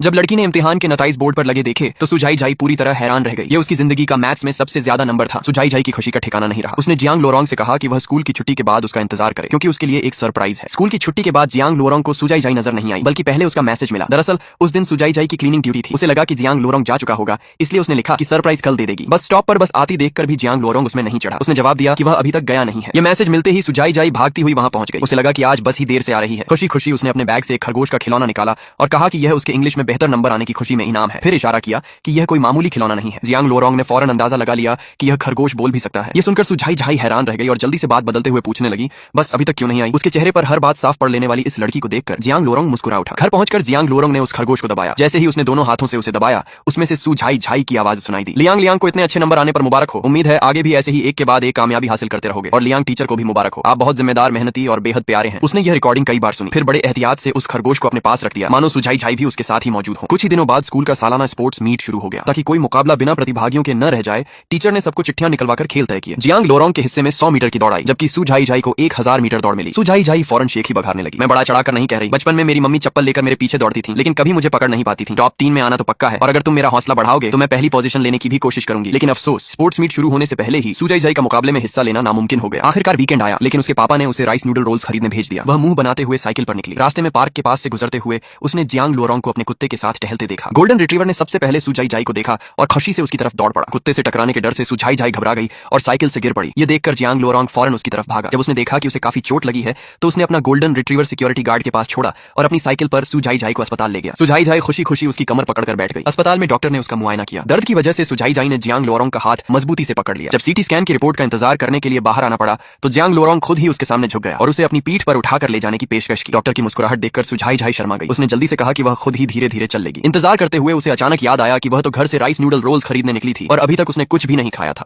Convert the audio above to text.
जब लड़की ने इम्तिहान के नताइज बोर्ड पर लगे देखे तो सुजाई जाई पूरी तरह हैरान रह गई। ये उसकी जिंदगी का मैथ्स में सबसे ज्यादा नंबर था। सुजाई जाई की खुशी का ठिकाना नहीं रहा। उसने जियांग लोरोंग से कहा कि वह स्कूल की छुट्टी के बाद उसका इंतजार करे, क्योंकि उसके लिए एक सरप्राइज है। स्कूल की छुट्टी के बाद जियांग लोरोंग को सुजाई जाई नजर नहीं आई, बल्कि पहले उसका मैसेज मिला। दरअसल उस दिन सुजाई जाई की क्लीनिंग ड्यूटी थी। उसे लगा कि जियांग लोरोंग जा चुका होगा, इसलिए उसने लिखा कि सरप्राइज कल दे देगी। बस स्टॉप पर बस आती देखकर भी जियांग लोरोंग उसमें नहीं चढ़ा। उसने जवाब दिया कि वह अभी तक गया नहीं है। ये मैसेज मिलते ही सुजाई जाई भागती हुई वहां पहुंच गई। उसे लगा कि आज बस ही देर से आ रही है। खुशी खुशी उसने अपने बैग से एक खरगोश का खिलौना निकाला और कहा कि यह उसके इंग्लिश में बेहतर नंबर आने की खुशी में इनाम है। फिर इशारा किया कि यह कोई मामूली खिलौना नहीं है। जियांग लोरोंग ने फौरन अंदाजा लगा लिया कि यह खरगोश बोल भी सकता है। ये सुनकर सुजाई जाई हैरान रह गई और जल्दी से बात बदलते हुए पूछने लगी, बस अभी तक क्यों नहीं आई? उसके चेहरे पर हर बात साफ पढ़ लेने वाली इस लड़की को देखकर जियांग लोरोंग मुस्कुरा उठा। घर पहुंचकर जियांग लोरोंग ने उस खरगोश को दबाया। जैसे ही उसने दोनों हाथों से उसे दबाया, उसमें से सुजाई जाई की आवाज सुनाई दी। लियांग लियांग को इतने अच्छे नंबर आने पर मुबारक हो। उम्मीद है आगे भी ऐसे ही एक के बाद एक कामयाबी हासिल करते रहोगे। और लियांग टीचर को भी मुबारक हो, आप बहुत जिम्मेदार, मेहनती और बेहद प्यारे हैं। उसने यह रिकॉर्डिंग कई बार सुनी, फिर बड़े एहतियात से उस खरगोश को अपने पास रख दिया, मानो सुजाई जाई भी उसके साथ ही मौजूद हो। कुछ ही दिनों बाद स्कूल का सालाना स्पोर्ट्स मीट शुरू हो गया। ताकि कोई मुकाबला बिना प्रतिभागियों के न रह जाए, टीचर ने सबको चिट्ठियां निकलवाकर खेल तय किए। जियांग लोरोंग के हिस्से में 100 मीटर की दौड़ आई, जबकि सुजाई जाई को 1000 मीटर दौड़ मिली। सुजाई जाई फौरन शेख ही बघारने लगी। मैं बड़ा चढ़ाकर नहीं कह रही, बचपन में मेरी मम्मी चप्पल लेकर मेरे पीछे दौड़ती थी, लेकिन कभी मुझे पकड़ नहीं पाती थी। टॉप 3 में आना तो पक्का है, और अगर तुम मेरा हौसला बढ़ाओगे तो मैं पहली पोजीशन लेने की भी कोशिश करूंगी। लेकिन अफसोस, स्पोर्ट्स मीट शुरू होने से पहले ही सुजाई जाई का मुकाबले में हिस्सा लेना नामुमकिन हो गया। आखिरकार वीकेंड आया, लेकिन उसके पापा ने उसे राइस नूडल रोल्स खरीदने भेज दिया। वह मुंह बनाते हुए साइकिल पर निकली। रास्ते में पार्क के पास से गुजरते हुए उसने जियांग लोरोंग को अपने कुत्ते के साथ टहलते देखा। गोल्डन रिट्रीवर ने सबसे पहले सुजाई जाई को देखा और खुशी से उसकी तरफ दौड़ पड़ा। कुत्ते से टकराने के डर से सुजाई जाई घबरा गई और साइकिल से गिर पड़ी। ये देखकर जियांग लोरोंग फौरन उसकी तरफ भागा। जब उसने देखा कि उसे काफी चोट लगी है, तो उसने अपना गोल्डन रिट्रीवर सिक्योरिटी गार्ड के पास छोड़ा और अपनी साइकिल पर सुजाई जाई को अस्पताल ले गया। सुजाई जाई खुशी खुशी उसकी कमर पकड़कर बैठ गई। अस्पताल में डॉक्टर ने उसका मुआयना किया। दर्द की वजह से सुजाई जाई ने जियांग लोरोंग का हाथ मजबूती से पकड़ लिया। जब सीटी स्कैन की रिपोर्ट का इंतजार करने के लिए बाहर आना पड़ा, तो जियांग लोरोंग खुद ही उसके सामने झुक गया और उसे अपनी पीठ पर उठाकर ले जाने की पेशकश की। डॉक्टर की मुस्कुराहट देखकर सुजाई जाई शर्मा गई। उसने जल्दी से कहा कि वह खुद ही धीरे धीरे चल लेगी। इंतजार करते हुए उसे अचानक याद आया कि वह तो घर से राइस नूडल रोल्स खरीदने निकली थी और अभी तक उसने कुछ भी नहीं खाया था।